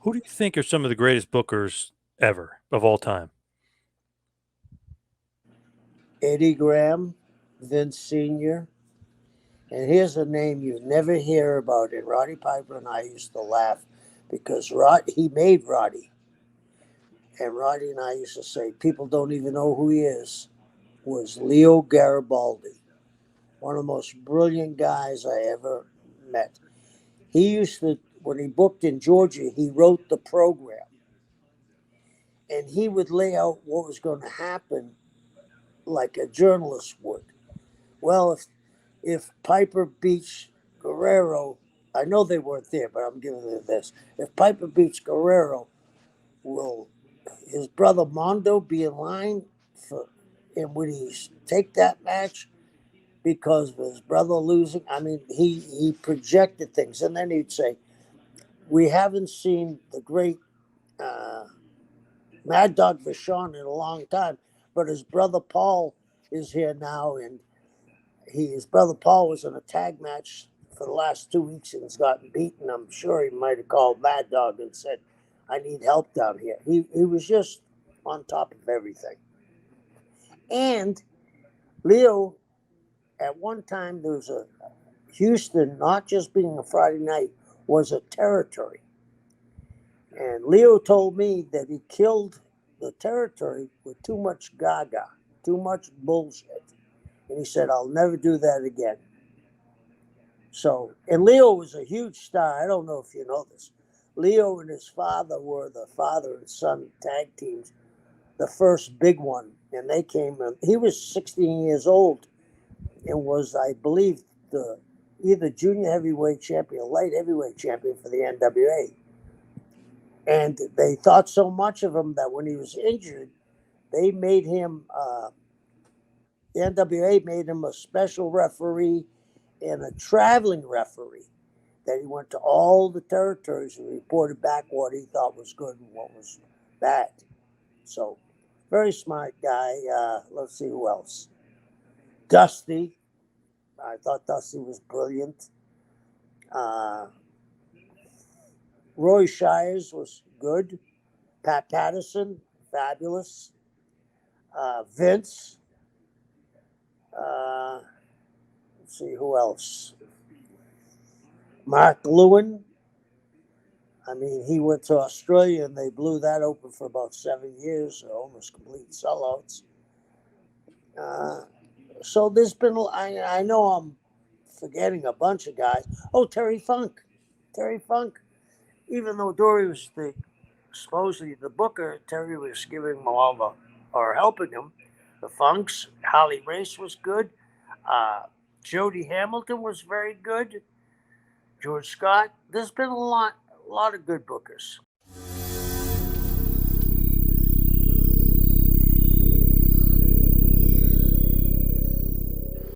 Who do you think are some of the greatest bookers ever of all time? Eddie Graham, Vince Sr., and here's a name you never hear about it. Roddy Piper and I used to laugh because he made Roddy. And Roddy and I used to say, people don't even know who he is, was Leo Garibaldi, one of the most brilliant guys I ever met. He used to, when he booked in Georgia, he wrote the program. And he would lay out what was going to happen like a journalist would. Well, if Piper beats Guerrero, I know they weren't there, but I'm giving you this. If Piper beats Guerrero, will his brother Mondo be in line for, and would he take that match because of his brother losing? I mean, he projected things, and then he'd say, "We haven't seen the great uh, Mad Dog Vachon in a long time, but his brother Paul is here now, and his brother Paul was in a tag match for the last 2 weeks and has gotten beaten. I'm sure he might have called Mad Dog and said, I need help down here." He was just on top of everything. And Leo, at one time, there was a Houston, not just being a Friday night, was a territory. And Leo told me that he killed the territory with too much gaga, too much bullshit. And he said, I'll never do that again. So, and Leo was a huge star. I don't know if you know this. Leo and his father were the father and son tag teams, the first big one. And they came, he was 16 years old and was, I believe, the either junior heavyweight champion or light heavyweight champion for the NWA. And they thought so much of him that when he was injured, they made him, the NWA made him a special referee and a traveling referee, that he went to all the territories and reported back what he thought was good and what was bad. So, very smart guy. Let's see who else. Dusty. I thought Dusty was brilliant. Uh, Roy Shires was good. Pat Patterson, fabulous. Vince. Uh, let's see who else. Mark Lewin. I mean, he went to Australia and they blew that open for about 7 years, almost complete sellouts. Uh, so there's been, I know I'm forgetting a bunch of guys. Oh, Terry Funk. Terry Funk, even though Dory was supposedly the booker, Terry was giving him all the, or helping him. The Funks, Holly Race was good. Uh, Jody Hamilton was very good. George Scott. There's been a lot of good bookers.